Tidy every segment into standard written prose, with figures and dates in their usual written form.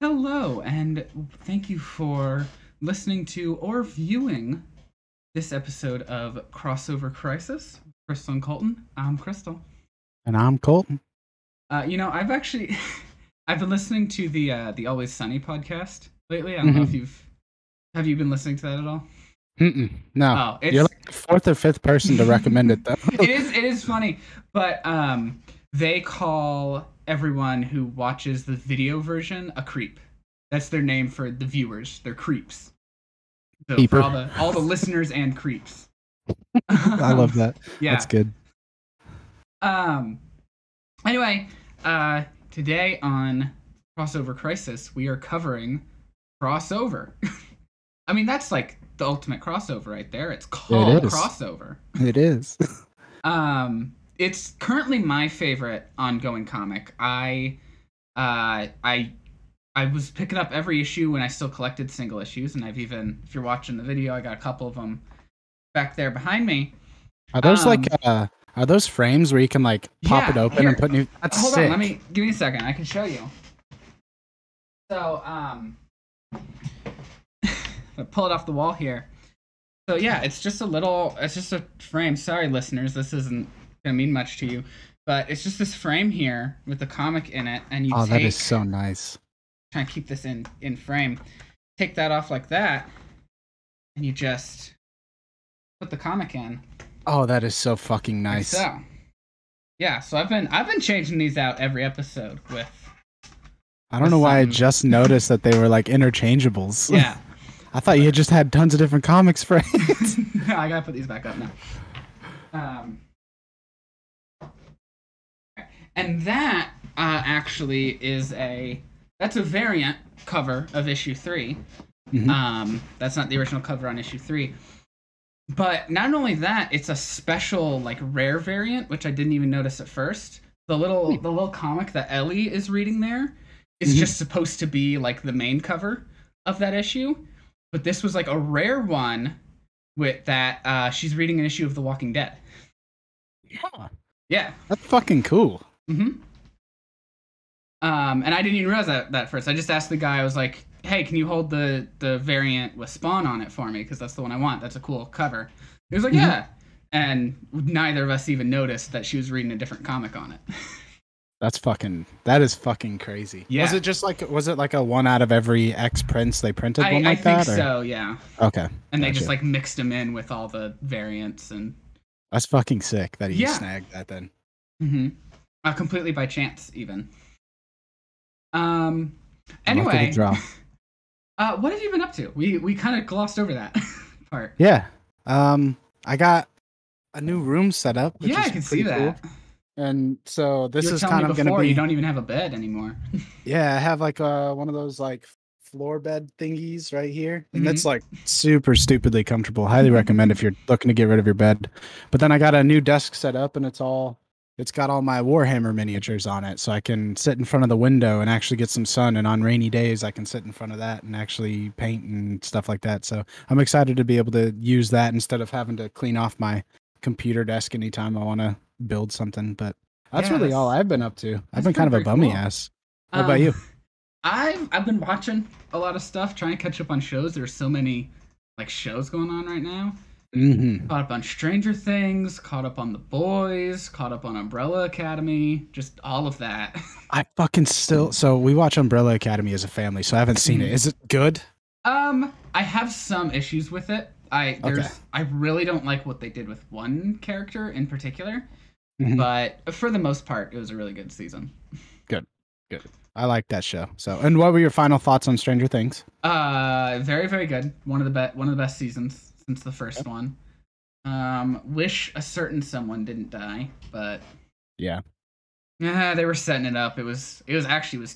Hello, and thank you for listening to or viewing this episode of Crossover Crisis. Crystal and Colton. I'm Crystal. And I'm Colton. I've actually I've been listening to the Always Sunny podcast lately. I don't know if you've have you been listening to that at all? No. Oh, you're like the fourth or fifth person to recommend it, though. It is funny, but they call everyone who watches the video version a creep. That's their name for the viewers. They're creeps. So for all the listeners and creeps. I love that. Yeah. That's good. Anyway, today on Crossover Crisis, we are covering Crossover. I mean, that's like the ultimate crossover right there. It's called Crossover. It is. It's currently my favorite ongoing comic. I was picking up every issue when I still collected single issues, and I've even, if you're watching the video, I got a couple of them back there behind me. Are those are those frames where you can like pop it open and put new? That's hold sick. on, give me a second. I can show you. So I'll pull it off the wall here. So yeah, it's just a frame. Sorry, listeners, this isn't gonna mean much to you, but it's just this frame here with the comic in it, and that is so nice. Try and keep this in frame. Take that off like that, and you just put the comic in. Oh, that is so fucking nice. Like so. Yeah, so I've been changing these out every episode with. I don't know why I just noticed that they were like interchangeables. Yeah. I thought you just had tons of different comics frames. I gotta put these back up now. And that actually is that's a variant cover of issue 3. Mm-hmm. That's not the original cover on issue 3. But not only that, it's a special like rare variant, which I didn't even notice at first. The little comic that Ellie is reading there is just supposed to be like the main cover of that issue. But this was like a rare one with that she's reading an issue of The Walking Dead. Yeah. That's fucking cool. Mm-hmm. And I didn't even realize that at first. I just asked the guy, I was like, hey, can you hold the variant with Spawn on it for me? Because that's the one I want. That's a cool cover. He was like, yeah. And neither of us even noticed that she was reading a different comic on it. That is fucking crazy. Yeah. Was it like a one out of every X prints they printed one like that? I think so, yeah. Okay. And they just like mixed them in with all the variants and. That's fucking sick that he snagged that then. Mm-hmm. Completely by chance, even. Anyway, what have you been up to? We kind of glossed over that part. Yeah. I got a new room set up. Yeah, I can see that. Cool. And so this is kind of going to be. You don't even have a bed anymore. Yeah, I have like one of those like floor bed thingies right here, and that's like super stupidly comfortable. Highly recommend if you're looking to get rid of your bed. But then I got a new desk set up, and it's got all my Warhammer miniatures on it, so I can sit in front of the window and actually get some sun. And on rainy days, I can sit in front of that and actually paint and stuff like that. So I'm excited to be able to use that instead of having to clean off my computer desk anytime I want to build something. But that's really all I've been up to. I've been kind of a bummy ass. How about you? I've been watching a lot of stuff, trying to catch up on shows. There's so many like shows going on right now. Caught up on Stranger Things, caught up on The Boys, caught up on Umbrella Academy, just all of that. I fucking so we watch Umbrella Academy as a family, so I haven't seen it. Is it good? I have some issues with it. I really don't like what they did with one character in particular, but for the most part, it was a really good season. Good. I like that show. So, and what were your final thoughts on Stranger Things? Very, very good. One of the best seasons since the first one. Wish a certain someone didn't die, but yeah, they were setting it up. It was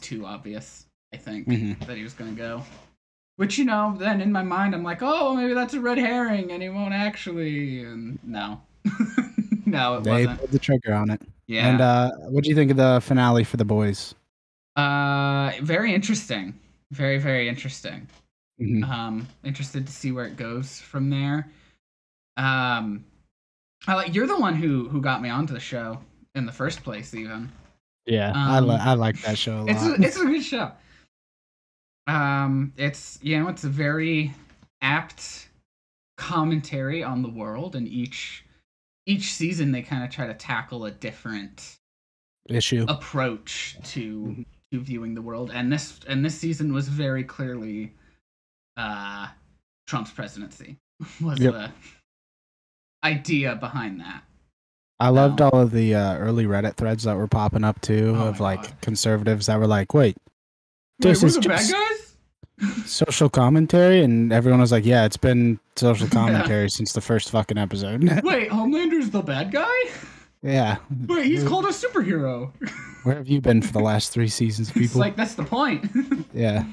too obvious. I think that he was gonna go. Which, then in my mind, I'm like, oh, maybe that's a red herring, and he won't actually. And no, no, it wasn't. They pulled the trigger on it. Yeah. And what do you think of the finale for The Boys? Very interesting. Very, very interesting. Interested to see where it goes from there. You're the one who got me onto the show in the first place, even. Yeah, I like that show a lot. It's a good show. It's it's a very apt commentary on the world, and each season they kind of try to tackle a different issue approach to viewing the world, and this season was very clearly Trump's presidency was the idea behind that. I loved all of the early Reddit threads that were popping up too, of like conservatives that were like, wait, this is the bad guys? Social commentary, and everyone was like, yeah, it's been social commentary since the first fucking episode. Wait, Homelander's the bad guy? Yeah. Wait, he's called a superhero. Where have you been for the last 3 seasons, people? It's like, that's the point. Yeah.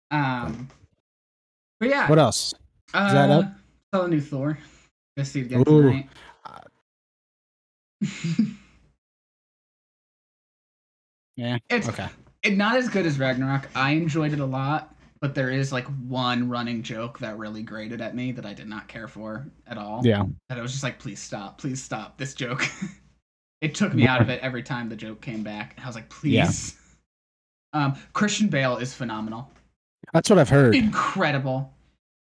But yeah. What else? Is that up? Saw a new Thor. Gonna see it again tonight. Yeah. It's okay. It's not as good as Ragnarok. I enjoyed it a lot, but there is like one running joke that really grated at me that I did not care for at all. Yeah. That I was just like, please stop this joke. It took me out of it every time the joke came back. I was like, please. Yeah. Christian Bale is phenomenal. That's what I've heard. Incredible.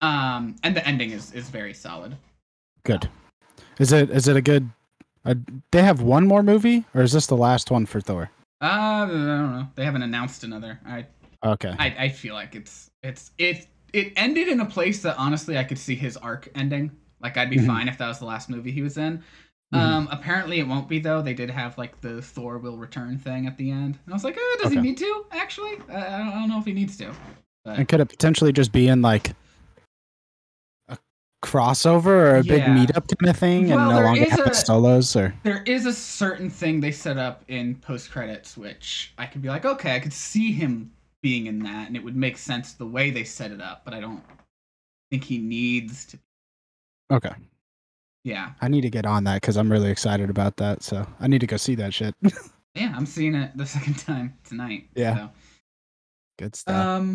And the ending is very solid. Good. Is it a good? They have one more movie, or is this the last one for Thor? I don't know. They haven't announced another. Okay. I feel like it ended in a place that honestly I could see his arc ending. Like I'd be fine if that was the last movie he was in. Apparently it won't be though. They did have like the Thor will return thing at the end, and I was like, does he need to? Actually, I don't know if he needs to. But... And could it potentially just be in like a crossover or a big meetup kind of thing, and no longer have solos? Or there is a certain thing they set up in post credits, which I could be like, okay, I could see him being in that, and it would make sense the way they set it up. But I don't think he needs to. Okay. Yeah. I need to get on that because I'm really excited about that. So I need to go see that shit. Yeah, I'm seeing it the second time tonight. Yeah. So. Good stuff.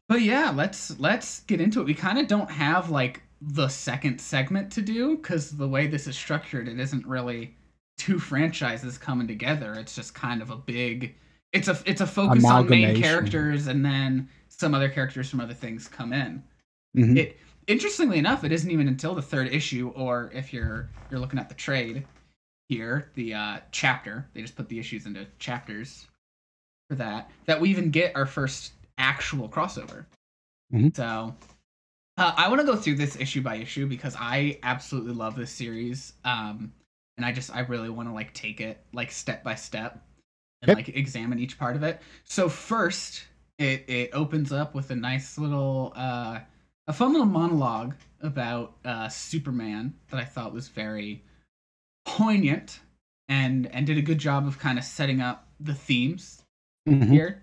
But yeah, let's get into it. We kind of don't have like the second segment to do because the way this is structured, it isn't really 2 franchises coming together. It's just kind of a big. It's a focus on main characters, and then some other characters from other things come in. Mm-hmm. Interestingly enough, it isn't even until the 3rd issue, or if you're looking at the trade here, the chapter. They just put the issues into chapters for that we even get our first actual crossover. Mm-hmm. So I want to go through this issue by issue because I absolutely love this series, and I really want to like take it like step by step and like examine each part of it. So first, it opens up with a nice little a fun little monologue about Superman that I thought was very poignant and did a good job of kind of setting up the themes here.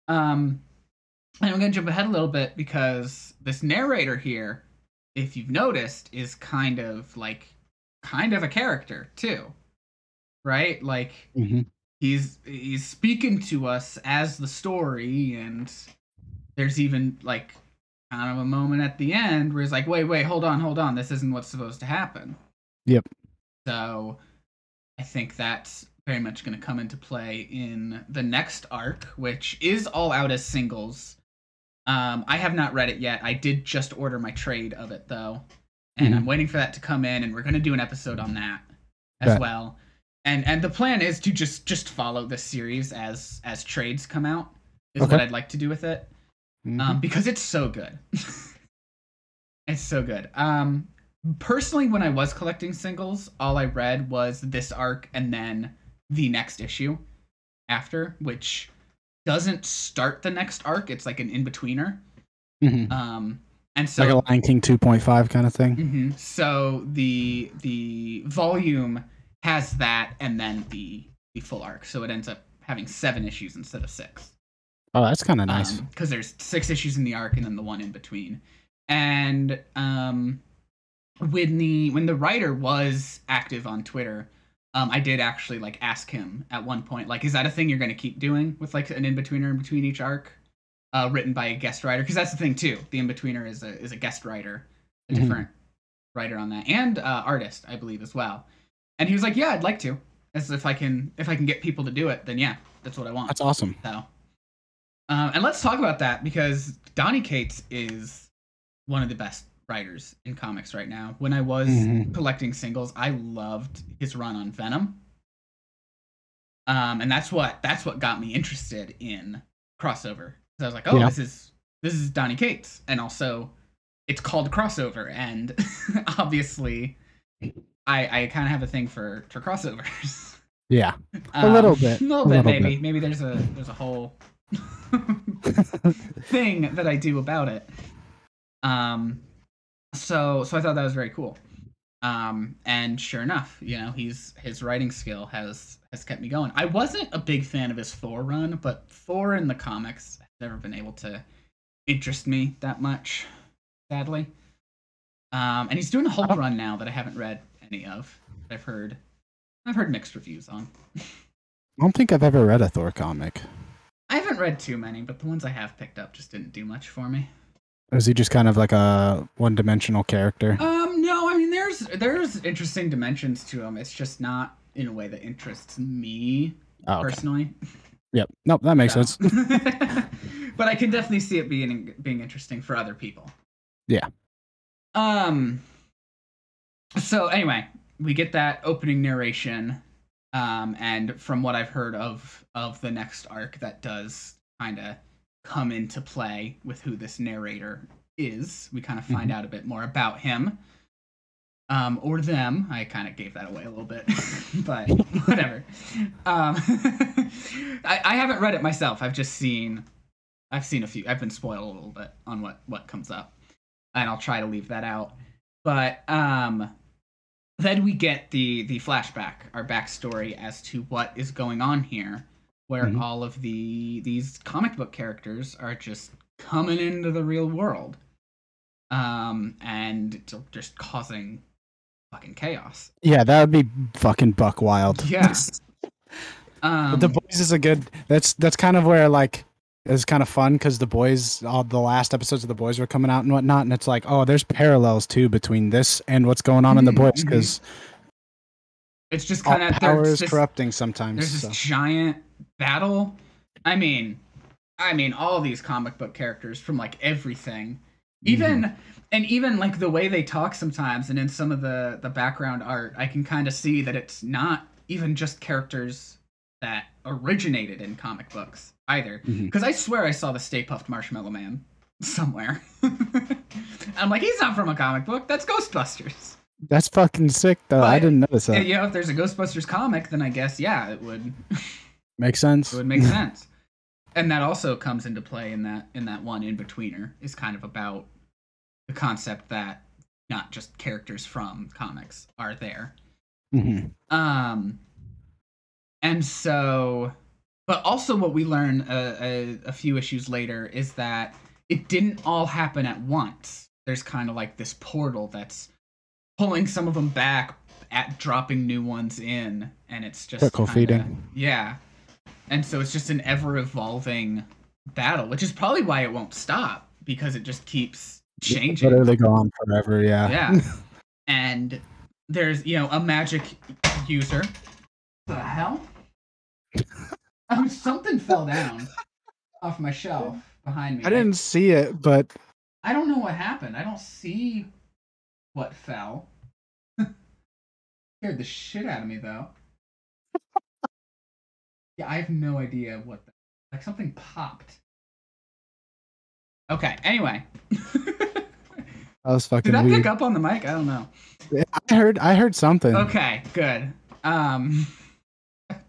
And I'm going to jump ahead a little bit because this narrator here, if you've noticed, is kind of a character too, right? Like he's speaking to us as the story, and there's even like kind of a moment at the end where he's like, wait, hold on, this isn't what's supposed to happen. Yep. So I think that's very much going to come into play in the next arc, which is all out as singles. I have not read it yet. I did just order my trade of it though, and I'm waiting for that to come in, and we're going to do an episode on that as well. And the plan is to just follow this series as trades come out is what I'd like to do with it. Because it's so good. It's so good. Personally, when I was collecting singles, all I read was this arc and then the next issue after, which doesn't start the next arc. It's like an in-betweener. And so like a Lion King 2.5 kind of thing. So the volume has that and then the full arc. So it ends up having 7 issues instead of 6. Oh, that's kind of nice. Because there's 6 issues in the arc and then the one in between. And when the writer was active on Twitter, I did actually like ask him at one point, like, is that a thing you're going to keep doing with like an in-betweener in between each arc, written by a guest writer? Because that's the thing too. The in-betweener is a guest writer, a different writer on that, and artist, I believe, as well. And he was like, yeah, I'd like to. As if I can get people to do it, then yeah, that's what I want. That's awesome. So. And let's talk about that because Donny Cates is one of the best writers in comics right now. When I was collecting singles, I loved his run on Venom. And that's what got me interested in crossover. So I was like, oh, this is Donny Cates, and also it's called crossover, and obviously I kind of have a thing for crossovers. Yeah, a little bit, maybe. Maybe there's a whole thing that I do about it. So I thought that was very cool. And sure enough, his writing skill has kept me going. I wasn't a big fan of his Thor run, but Thor in the comics has never been able to interest me that much, sadly. And he's doing a whole run now that I haven't read any of. I've heard mixed reviews on. I don't think I've ever read a Thor comic. I haven't read too many, but the ones I have picked up just didn't do much for me. Is he just kind of like a one-dimensional character? No, I mean there's interesting dimensions to him. It's just not in a way that interests me personally. Yep. Nope, that makes sense. But I can definitely see it being interesting for other people. Yeah. So anyway, we get that opening narration, and from what I've heard of the next arc, that does kind of come into play with who this narrator is. We kind of find out a bit more about him. Or them. I kind of gave that away a little bit, but whatever. I haven't read it myself. I've seen a few. I've been spoiled a little bit on what comes up, and I'll try to leave that out. But then we get the flashback, our backstory as to what is going on here, where all of these comic book characters are just coming into the real world, and just causing fucking chaos. Yeah, that would be fucking buck wild. Yeah. But The Boys is a good. That's kind of where like it's kind of fun because The Boys, all the last episodes of The Boys were coming out and whatnot, and it's like, oh, there's parallels too between this and what's going on in The Boys because it's just kind of power is corrupting sometimes. There's this giant battle. I mean, all these comic book characters from like everything, even like the way they talk sometimes, and in some of the background art, I can kind of see that it's not even just characters that originated in comic books either. Because I swear I saw the Stay Puft Marshmallow Man somewhere. I'm like, he's not from a comic book. That's Ghostbusters. That's fucking sick, though. But I didn't notice that. Yeah, if there's a Ghostbusters comic, then I guess, yeah, it would make sense. It would make sense. And that also comes into play in that one In-Betweener, is kind of about the concept that not just characters from comics are there. And so, but also what we learn a few issues later is that it didn't all happen at once. There's kind of like this portal that's pulling some of them back, at dropping new ones in, and it's just trickle feeding. Yeah. And so it's just an ever-evolving battle, which is probably why it won't stop, because it just keeps changing. Literally go on forever, yeah. Yeah. And there's, a magic user. The hell? Something fell down off my shelf behind me. I didn't see it, but I don't know what happened. I don't see what fell. Scared the shit out of me, though. Yeah, I have no idea what like something popped. Okay, anyway. That was fucking Did that weird. pick up on the mic? I don't know. I heard something. Okay, good.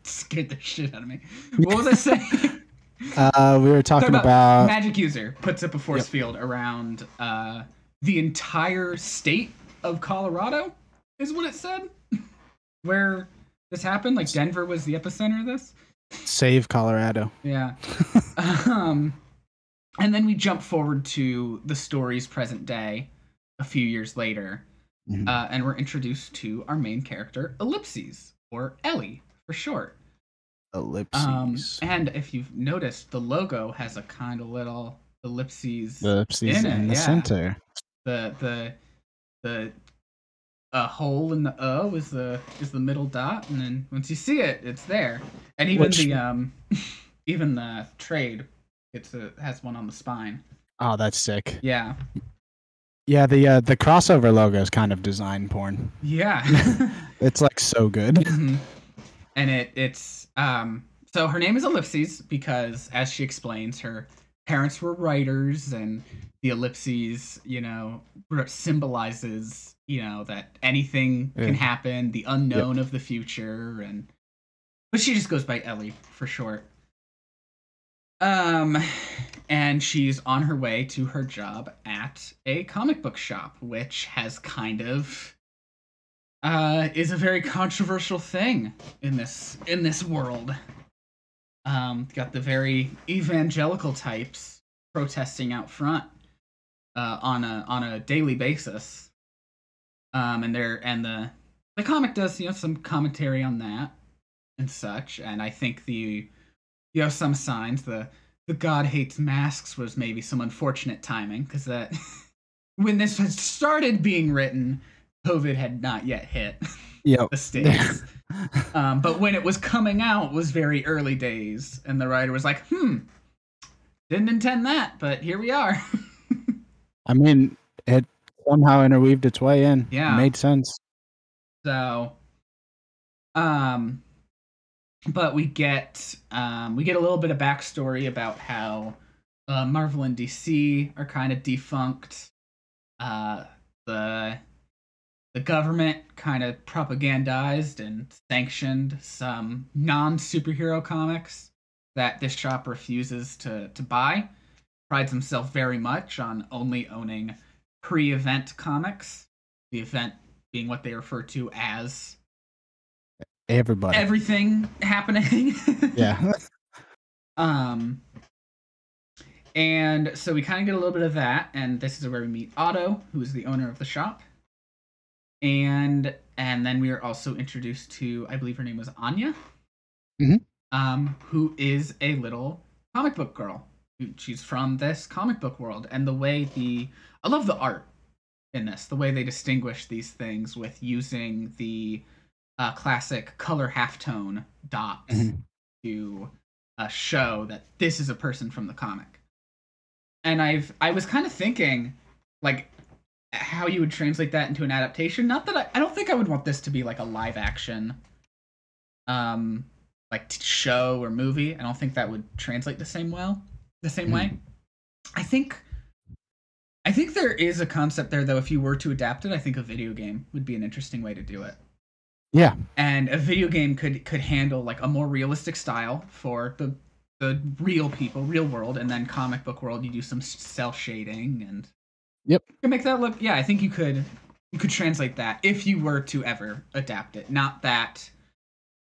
Scared the shit out of me. What was I saying? We were talking about magic user puts up a force field around the entire state of Colorado, is what it said. Where this happened, like Denver was the epicenter of this. Save Colorado. Yeah. And then we jump forward to the story's present day, a few years later, and we're introduced to our main character, Ellipses, or Ellie for short. Ellipses. And if you've noticed, the logo has a kind of little ellipses in the center. The hole in the O is the middle dot, and then once you see it, it's there. And even even the trade has one on the spine. Oh, that's sick. Yeah. Yeah, the crossover logo is kind of design porn. Yeah. It's like so good. Mm-hmm. And it's so her name is Ellipses because, as she explains, her parents were writers, and the ellipses, symbolizes, that anything can happen, the unknown of the future, but she just goes by Ellie for short. And she's on her way to her job at a comic book shop, which has kind of is a very controversial thing in this world. Got the very evangelical types protesting out front on a daily basis. And the comic does some commentary on that and such, and I think some signs the God hates masks was maybe some unfortunate timing, because that when this had started being written, COVID had not yet hit the States. But when it was coming out was very early days, and the writer was like, didn't intend that, but here we are. I mean, it somehow interweaved its way in. Yeah. It made sense. So, but we get a little bit of backstory about how Marvel and DC are kind of defunct. The government kind of propagandized and sanctioned some non-superhero comics that this shop refuses to buy. Prides himself very much on only owning pre-event comics. The event being what they refer to as everything happening. Yeah. And so we kind of get a little bit of that, and this is where we meet Otto, who is the owner of the shop. And then we are also introduced to, I believe her name was Anya, who is a little comic book girl. She's from this comic book world, and I love the art in this, the way they distinguish these things with using the classic color halftone dots to show that this is a person from the comic. And I was kind of thinking, like, how you would translate that into an adaptation. Not that I don't think I would want this to be like a live action show or movie. I don't think that would translate the same way. I think there is a concept there, though. If you were to adapt it, I think a video game would be an interesting way to do it. Yeah. And a video game could handle like a more realistic style for the real people, real world, and then comic book world, you do some cell shading and you can make that look. Yeah, I think you could translate that if you were to ever adapt it. Not that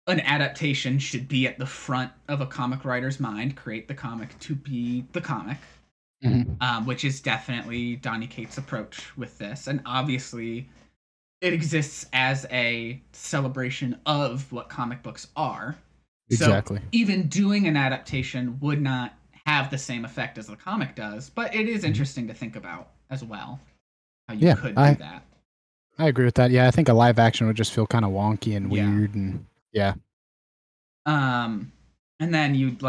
an adaptation should be at the front of a comic writer's mind, create the comic to be the comic, which is definitely Donny Cates' approach with this. And obviously, it exists as a celebration of what comic books are. Exactly. So even doing an adaptation would not have the same effect as the comic does, but it is interesting to think about as well, how you could do that. I agree with that. Yeah, I think a live action would just feel kind of wonky and weird, and and then you'd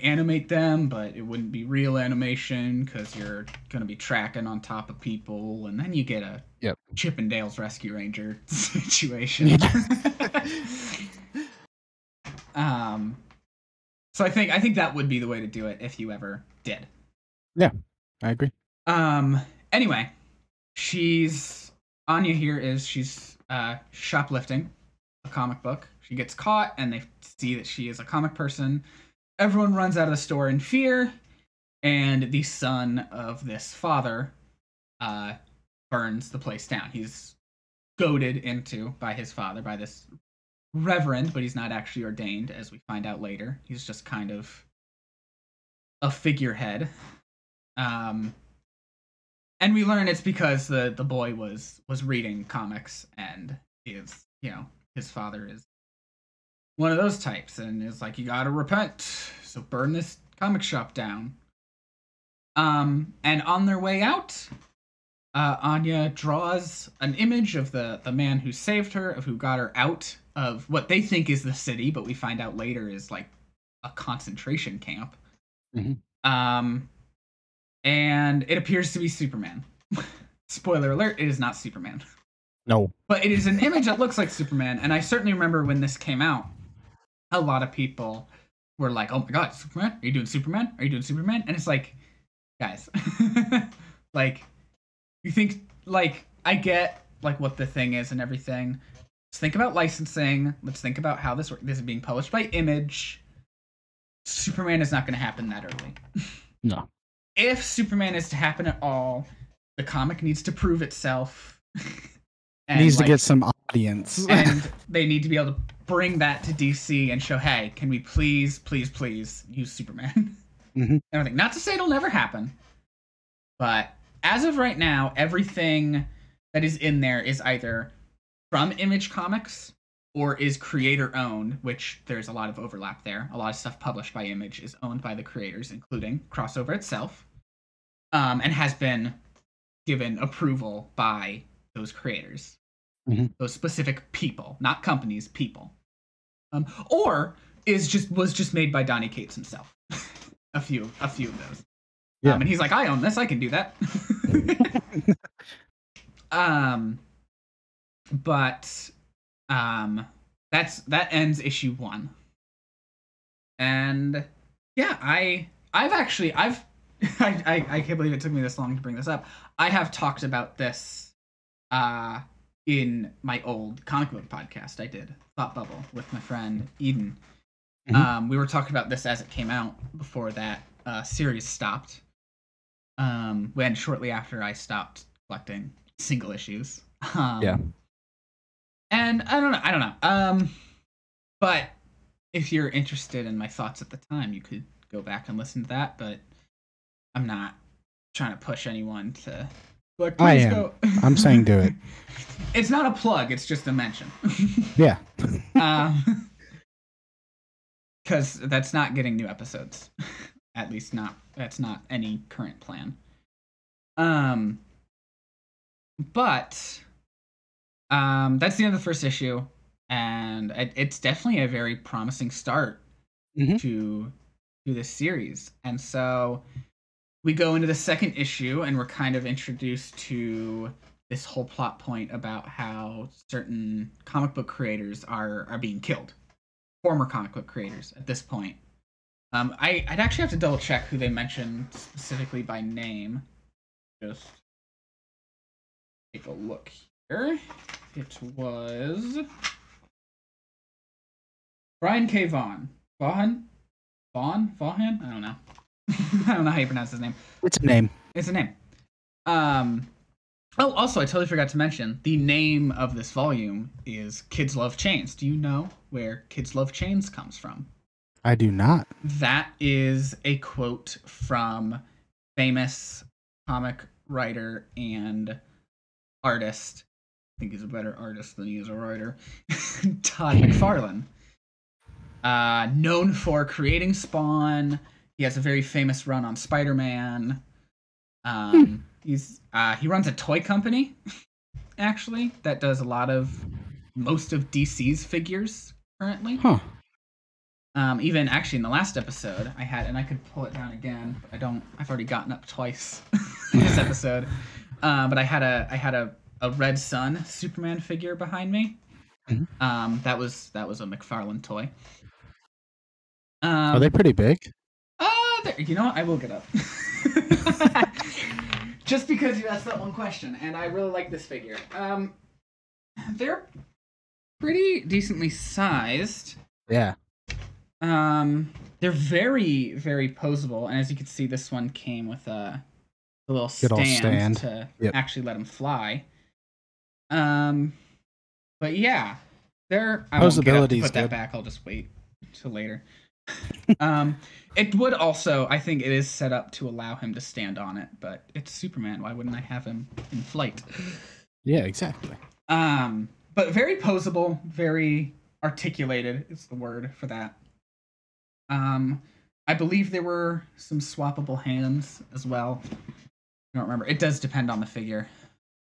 animate them, but it wouldn't be real animation because you're going to be tracking on top of people, and then you get a Chip and Dale's Rescue Ranger situation. So I think that would be the way to do it if you ever did. Yeah, I agree. Anyway, Anya here is she's shoplifting a comic book. She gets caught, and they see that she is a comic person. Everyone runs out of the store in fear, and the son of this father burns the place down. He's goaded into by his father, by this reverend, but he's not actually ordained, as we find out later. He's just kind of a figurehead. And we learn it's because the boy was reading comics, and his father is one of those types, and is like, you gotta repent, so burn this comic shop down. And on their way out, Anya draws an image of the man who saved her, of who got her out of what they think is the city, but we find out later is like a concentration camp. And it appears to be Superman. Spoiler alert, it is not Superman. No. But it is an image that looks like Superman, and I certainly remember when this came out, a lot of people were like, oh my god, Superman? Are you doing Superman? Are you doing Superman? And it's like, guys, like, you think, like, I get, like, what the thing is and everything. Let's think about licensing. Let's think about how this is being published by Image. Superman is not going to happen that early. No. If Superman is to happen at all, the comic needs to prove itself. And needs to get some audience. And they need to be able to bring that to DC and show, hey, can we please use Superman? Mm-hmm. Everything. Not to say it'll never happen, but as of right now, everything that is in there is either from Image Comics or is creator owned, which there's a lot of overlap there. A lot of stuff published by Image is owned by the creators, including Crossover itself, and has been given approval by those creators, those specific people, not companies, people, or was just made by Donny Cates himself. a few of those, yeah. And he's like, I own this, I can do that. But that ends issue 1, and yeah, I can't believe it took me this long to bring this up. I have talked about this in my old comic book podcast I did, Thought Bubble, with my friend Eden. We were talking about this as it came out before that series stopped. When shortly after I stopped collecting single issues. Yeah. And I don't know. But if you're interested in my thoughts at the time, you could go back and listen to that. But I'm not trying to push anyone to. Like, please I am. Go. I'm saying do it. It's not a plug. It's just a mention. Yeah. Because that's not getting new episodes. At least not. That's not any current plan. But that's the end of the first issue, and it's definitely a very promising start to this series. And so we go into the second issue, and we're kind of introduced to this whole plot point about how certain comic book creators are being killed. Former comic book creators at this point. I'd actually have to double check who they mentioned specifically by name. Just take a look here. It was Brian K. Vaughan. Vaughan? I don't know. I don't know how you pronounce his name. It's a name. It's a name. Oh, also, I totally forgot to mention, the name of this volume is Kids Love Chains. Do you know where Kids Love Chains comes from? I do not. That is a quote from famous comic writer and artist. I think he's a better artist than he is a writer. Todd McFarlane. Known for creating Spawn. He has a very famous run on Spider-Man. He runs a toy company, actually, that does most of DC's figures currently. Huh. Even actually in the last episode I had, and I could pull it down again, but I've already gotten up twice in this episode. But I had a Red Sun Superman figure behind me. That was a McFarlane toy. Are they pretty big? You know what? I will get up. Just because you asked that one question, and I really like this figure. They're pretty decently sized. Yeah. They're very, very posable, and as you can see, this one came with a little stand to actually let them fly. But yeah, I won't get up to put that back. I'll just wait till later. It would also, I think it is set up to allow him to stand on it, but it's Superman. Why wouldn't I have him in flight? Yeah, exactly. But very posable, very articulated is the word for that. I believe there were some swappable hands as well. I don't remember. It does depend on the figure.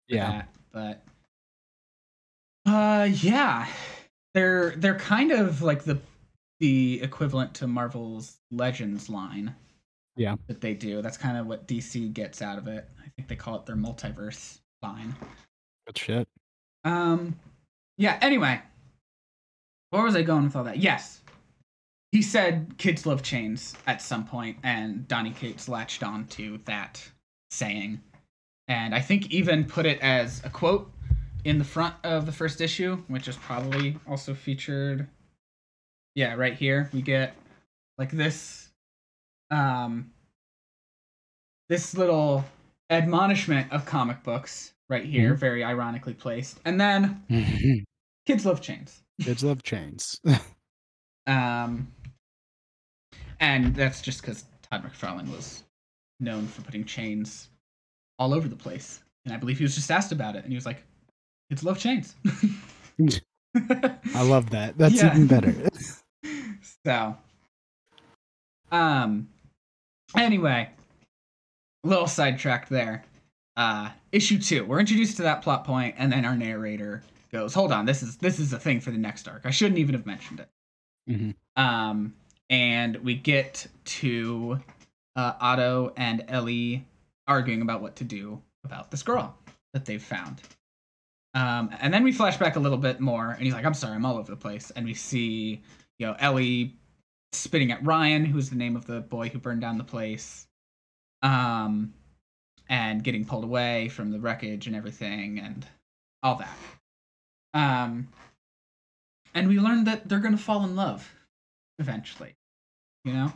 Yeah. But yeah. They're kind of like the equivalent to Marvel's Legends line. Yeah. that they do. That's kind of what DC gets out of it. I think they call it their multiverse line. Good shit. Yeah, anyway. Where was I going with all that? Yes. He said kids love chains at some point, and Donny Cates latched on to that saying. And I think even put it as a quote in the front of the first issue, which is probably also featured. Yeah, right here. We get like this this little admonishment of comic books right here, very ironically placed. And then kids love chains. Kids love chains. And that's just because Todd McFarlane was known for putting chains all over the place. And I believe he was just asked about it, and he was like, kids love chains. I love that. That's even better. So, anyway, a little sidetracked there. Issue 2, we're introduced to that plot point, and then our narrator goes, hold on, this is a thing for the next arc. I shouldn't even have mentioned it. And we get to Otto and Ellie arguing about what to do about this girl that they've found. And then we flash back a little bit more, and he's like, I'm sorry, I'm all over the place. And we see, Ellie spitting at Ryan, who's the name of the boy who burned down the place, and getting pulled away from the wreckage and everything, and all that. And we learned that they're going to fall in love eventually, Bound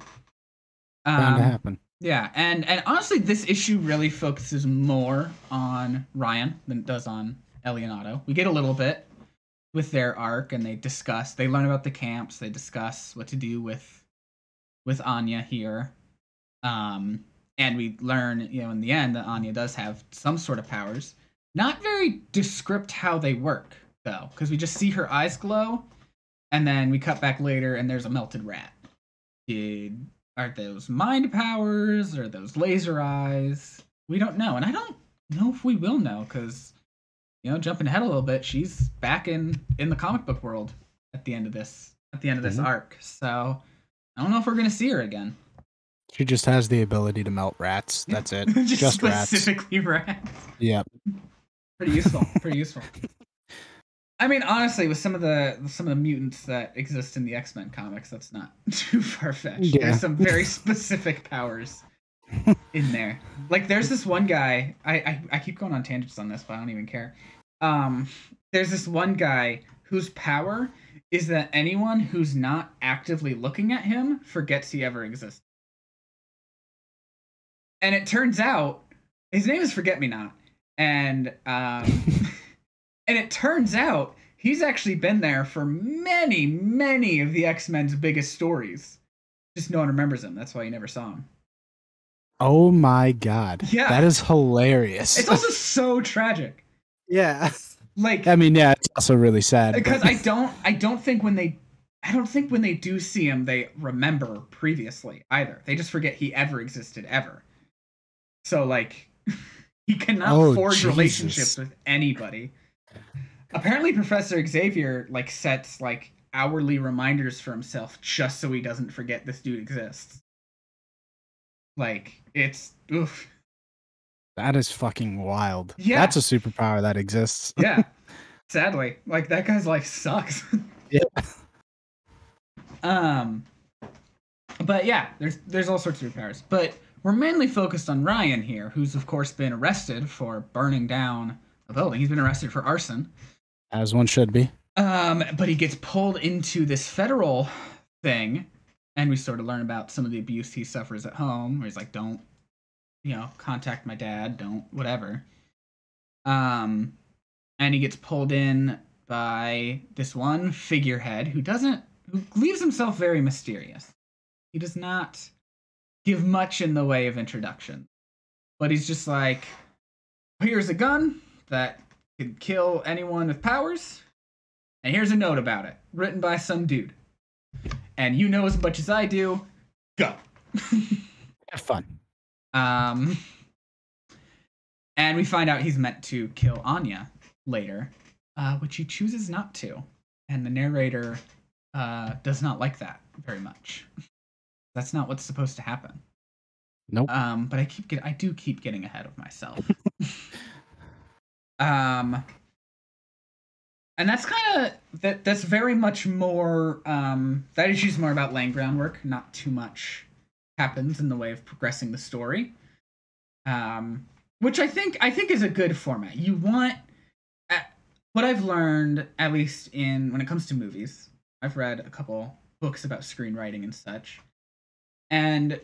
to happen. Yeah, and honestly, this issue really focuses more on Ryan than it does on Ellie and Otto. We get a little bit with their arc, and they learn about the camps, they discuss what to do with Anya here. And we learn, in the end that Anya does have some sort of powers. Not very descript how they work, though, because we just see her eyes glow, and then we cut back later, and there's a melted rat. Are those mind powers? Or those laser eyes? We don't know, and I don't know if we will know, because, jumping ahead a little bit, she's back in the comic book world at the end of this arc. So I don't know if we're gonna see her again. She just has the ability to melt rats. That's it. just rats. Specifically rats. Yep. Pretty useful. I mean, honestly, with some of the mutants that exist in the X-Men comics, that's not too far-fetched. Yeah. There's some very specific powers in there. Like, there's this one guy. I keep going on tangents on this, but I don't even care. There's this one guy whose power is that anyone who's not actively looking at him forgets he ever exists. And it turns out his name is Forget-Me-Not, and it turns out he's actually been there for many, many of the X-Men's biggest stories. Just no one remembers him. That's why you never saw him. Oh my god! Yeah, that is hilarious. It's also so tragic. Yeah, like it's also really sad because I don't think when they do see him, they remember previously either. They just forget he ever existed ever. So, like, he cannot forge relationships with anybody. Apparently, Professor Xavier, sets, hourly reminders for himself just so he doesn't forget this dude exists. It's... oof. That is fucking wild. Yeah. That's a superpower that exists. Yeah. Sadly. That guy's life sucks. Yeah. But, yeah, there's all sorts of superpowers. But... we're mainly focused on Ryan here, who's, of course, been arrested for burning down a building. He's been arrested for arson. As one should be. But he gets pulled into this federal thing, and we sort of learn about some of the abuse he suffers at home, where he's like, don't, contact my dad, don't, whatever. And he gets pulled in by this one figurehead who leaves himself very mysterious. He does not give much in the way of introduction, but he's just like, here's a gun that can kill anyone with powers, and here's a note about it written by some dude, and you know as much as I do, go. Have fun. And we find out he's meant to kill Anya later, which he chooses not to, and the narrator does not like that very much. That's not what's supposed to happen. Nope. But I do keep getting ahead of myself. um, and that's kind of that's very much more that issue's more about laying groundwork. Not too much happens in the way of progressing the story. Which I think is a good format. You want what I've learned, at least in when it comes to movies. I've read a couple books about screenwriting and such, and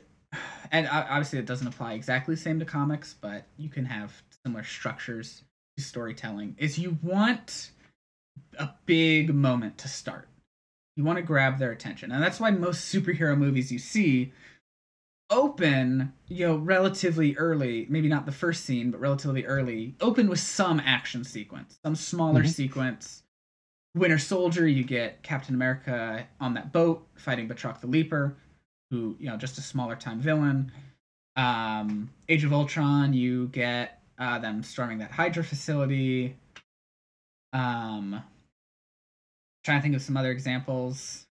obviously it doesn't apply exactly the same to comics, but you can have similar structures to storytelling. Is you want a big moment to start. You want to grab their attention, and that's why most superhero movies you see open, relatively early, maybe not the first scene, but relatively early, open with some action sequence, some smaller sequence. Winter Soldier, you get Captain America on that boat fighting Batroc the Leaper, who, just a smaller time villain. Age of Ultron, you get them storming that Hydra facility. Trying to think of some other examples.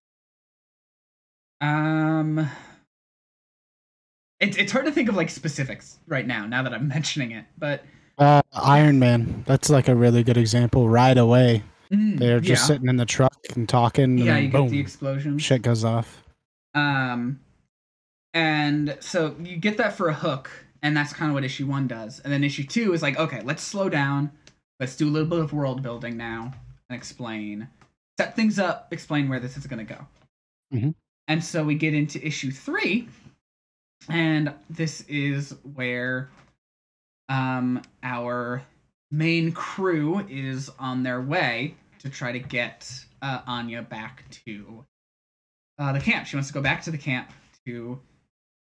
It's hard to think of like specifics right now that I'm mentioning it, but Iron Man, that's like a really good example. Right away, they're just sitting in the truck and talking. Yeah, and you boom, get the explosion. Shit goes off. And so you get that for a hook, and that's kind of what issue 1 does. And then issue 2 is like, okay, let's slow down. Let's do a little bit of world building now and explain, set things up, explain where this is going to go. Mm-hmm. And so we get into issue 3, and this is where our main crew is on their way to try to get Anya back to the camp. She wants to go back to the camp to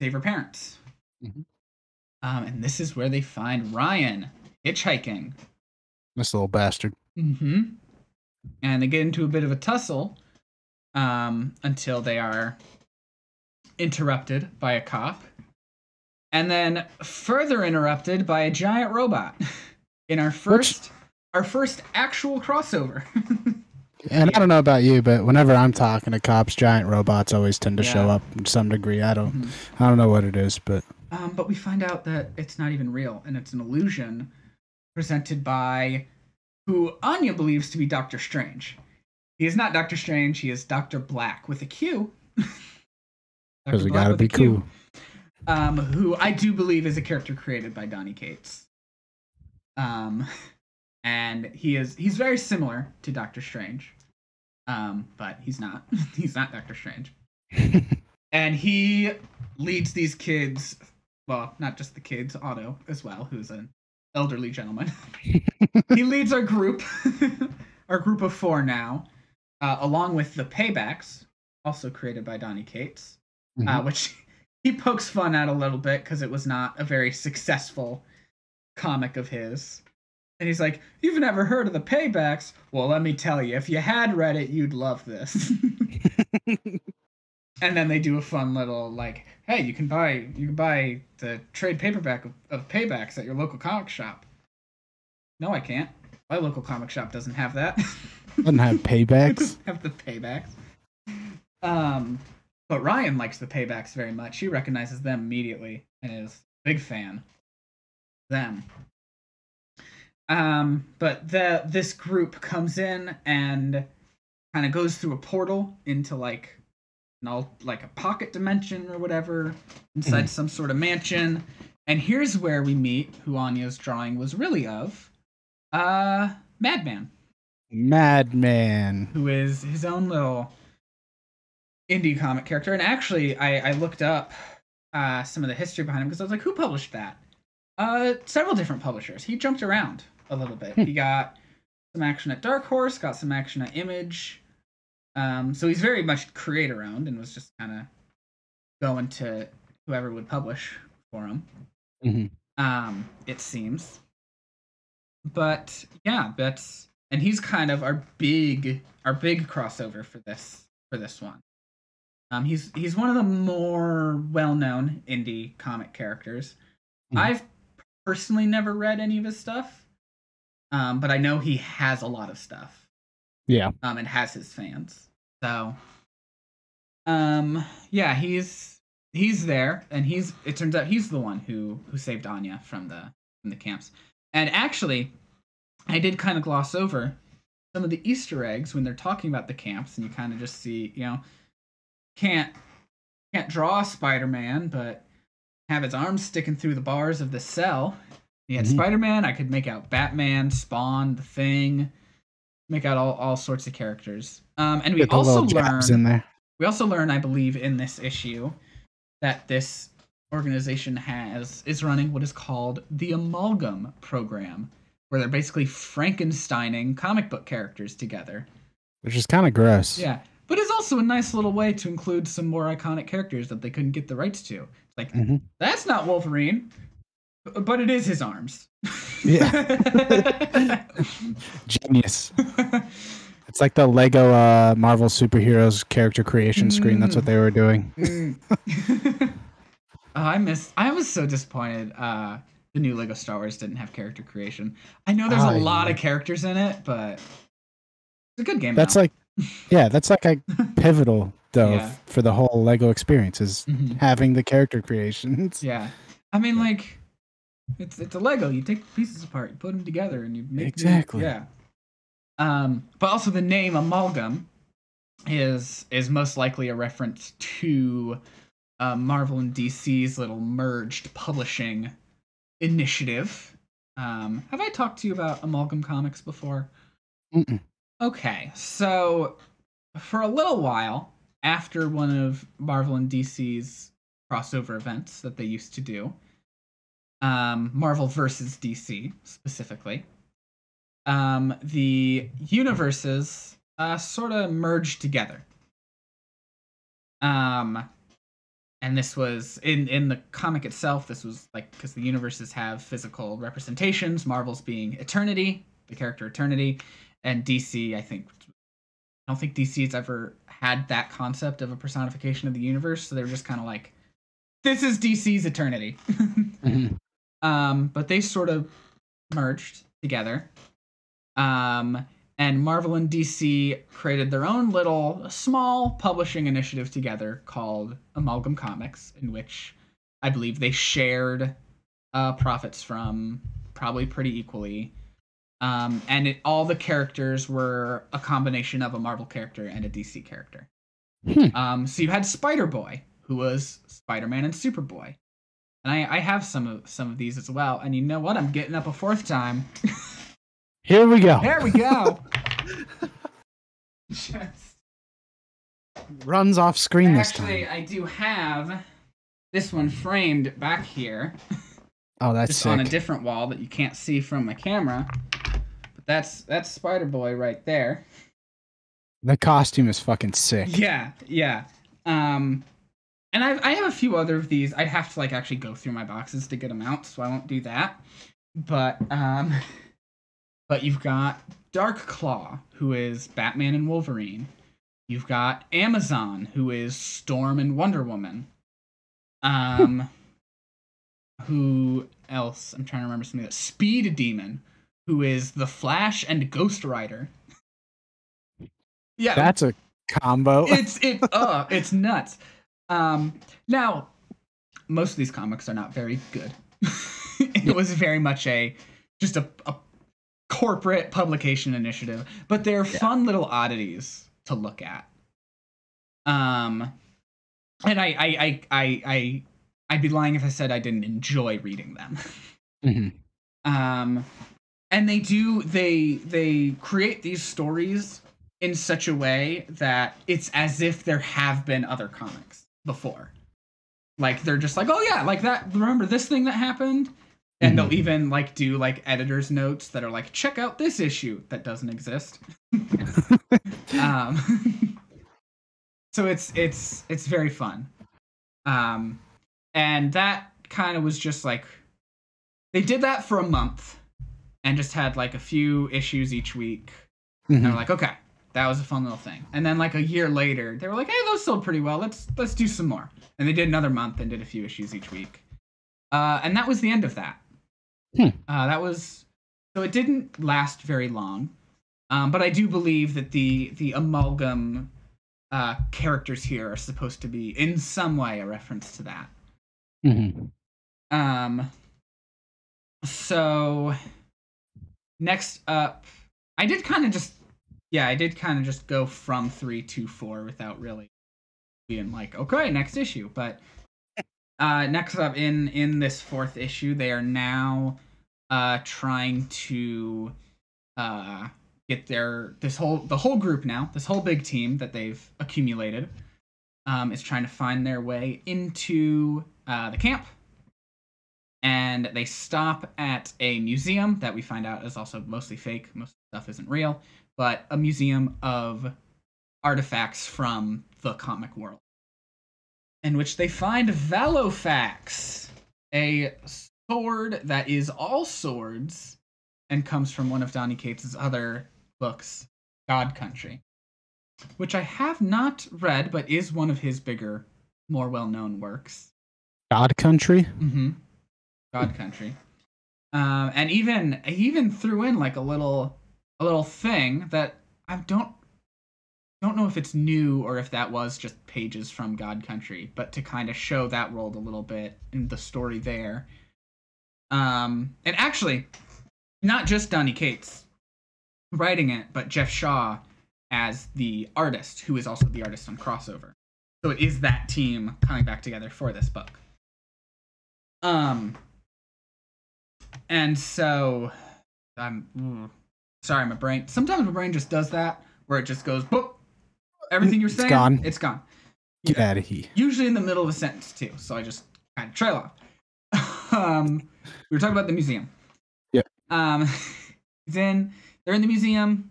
save her parents. Mm-hmm. And this is where they find Ryan hitchhiking. This little bastard. Mm-hmm. And they get into a bit of a tussle until they are interrupted by a cop. And then further interrupted by a giant robot in our first actual crossover. And I don't know about you, but whenever I'm talking to cops, giant robots always tend to show up to some degree. I don't know what it is, but we find out that it's not even real, and it's an illusion presented by who Anya believes to be Doctor Strange. He is not Doctor Strange. He is Dr. Black with a Q. Because we gotta be cool. Who I do believe is a character created by Donny Cates. And he's very similar to Doctor Strange. But he's not. He's not Doctor Strange. And he leads these kids, well, not just the kids, Otto as well, who's an elderly gentleman. He leads our group, our group of 4 now, along with the Paybacks, also created by Donny Cates, which he pokes fun at a little bit because it was not a very successful comic of his. And he's like, "You've never heard of the Paybacks? Well, let me tell you, if you had read it, you'd love this." And then they do a fun little like, "Hey, you can buy the trade paperback of Paybacks at your local comic shop." No, I can't. My local comic shop doesn't have that. Doesn't have Paybacks. Doesn't have the Paybacks. But Ryan likes the Paybacks very much. He recognizes them immediately and is a big fan of them. But this group comes in and kind of goes through a portal into like a pocket dimension or whatever inside some sort of mansion. And here's where we meet who Anya's drawing was really of. Madman. Madman. Who is his own little indie comic character. And actually, I looked up some of the history behind him because I was like, who published that? Several different publishers. He jumped around a little bit. He got some action at Dark Horse, got some action at Image. So he's very much creator owned and was just kind of going to whoever would publish for him. It seems. But yeah, and he's kind of our big crossover for this one. He's one of the more well-known indie comic characters. I've personally never read any of his stuff, but I know he has a lot of stuff. Yeah. And has his fans. So, yeah, he's he's there, and it turns out he's the one who saved Anya from the camps. And actually, I did kind of gloss over some of the Easter eggs when they're talking about the camps, and you kind of just see, can't draw Spider-Man, but have his arms sticking through the bars of the cell. You had Spider-Man. I could make out Batman, Spawn, The Thing, make out all sorts of characters. And we also learn, I believe, in this issue, that this organization is running what is called the Amalgam Program, where they're basically Frankensteining comic book characters together. Which is kind of gross. Yeah. But it's also a nice little way to include some more iconic characters that they couldn't get the rights to. Like, that's not Wolverine, but it is his arms. Yeah. Genius. It's like the Lego Marvel superheroes character creation screen. That's what they were doing. I was so disappointed the new Lego Star Wars didn't have character creation. I know there's a lot of characters in it, but it's a good game. That's like a pivotal though for the whole Lego experience is having the character creations. Yeah. I mean, like, it's a Lego. You take pieces apart, you put them together, and you make exactly. But also the name Amalgam is most likely a reference to Marvel and DC's little merged publishing initiative. Have I talked to you about Amalgam Comics before? Mm-mm. Okay, so for a little while, after one of Marvel and DC's crossover events that they used to do, Marvel versus DC specifically, the universes sort of merged together. And this was in the comic itself. This was like because the universes have physical representations. Marvel's being Eternity, the character Eternity, and DC. I don't think DC's ever had that concept of a personification of the universe. So they were just kind of like, this is DC's Eternity. But they sort of merged together. And Marvel and DC created their own little small publishing initiative together called Amalgam Comics, in which I believe they shared profits from probably pretty equally. And all the characters were a combination of a Marvel character and a DC character. So you had Spider-Boy, who was Spider-Man and Superboy. And I have some of these as well. And you know what? I'm getting up a fourth time. Here we go. There we go. Just runs off screen this time. Actually, I do have this one framed back here. Oh, that's just sick. on a different wall that you can't see from my camera. But that's Spider-Boy right there. The costume is fucking sick. Yeah. And I have a few other of these. I'd have to actually go through my boxes to get them out, so I won't do that. But you've got Dark Claw, who is Batman and Wolverine. You've got Amazon, who is Storm and Wonder Woman. Who else? I'm trying to remember something. Speed Demon, who is the Flash and Ghost Rider. Yeah, that's a combo. It's nuts. Now, most of these comics are not very good. It was very much just a corporate publication initiative, but they're fun little oddities to look at. And I'd be lying if I said I didn't enjoy reading them. And they create these stories in such a way that it's as if there have been other comics before. Like, they're just like, oh yeah, like that, remember this thing that happened? And they'll even do editor's notes that are like, check out this issue that doesn't exist. So it's very fun. And that kind of was just they did that for a month and just had a few issues each week. And they're like, okay, that was a fun little thing. And then a year later, they were like, hey, those sold pretty well. Let's do some more. And they did another month and did a few issues each week. And that was the end of that. So it didn't last very long. But I do believe that the Amalgam characters here are supposed to be in some way a reference to that. So next up, I did kind of just go from 3 to 4 without really being like, okay, next issue. But next up in this 4th issue, they are now trying to get the whole group now, this whole big team that they've accumulated, is trying to find their way into the camp. And they stop at a museum that we find out is also mostly fake. Most stuff isn't real, but a museum of artifacts from the comic world, in which they find Valofax, a sword that is all swords and comes from one of Donny Cates' other books, God Country, which I have not read, but is one of his bigger, more well-known works. God Country? Mm-hmm. God Country. And he even threw in like a little thing that I don't know if it's new or if that was just pages from God Country, but to kind of show that world a little bit in the story there. And actually, not just Donny Cates writing it, but Jeff Shaw as the artist, who is also the artist on Crossover. So it is that team coming back together for this book. And so I'm sorry, my brain. Sometimes my brain just does that, where it just goes, boop. Everything you're saying, it's gone. Get out of here. Usually in the middle of a sentence too, so I just kind of trail off. We were talking about the museum. Yeah. They're in the museum,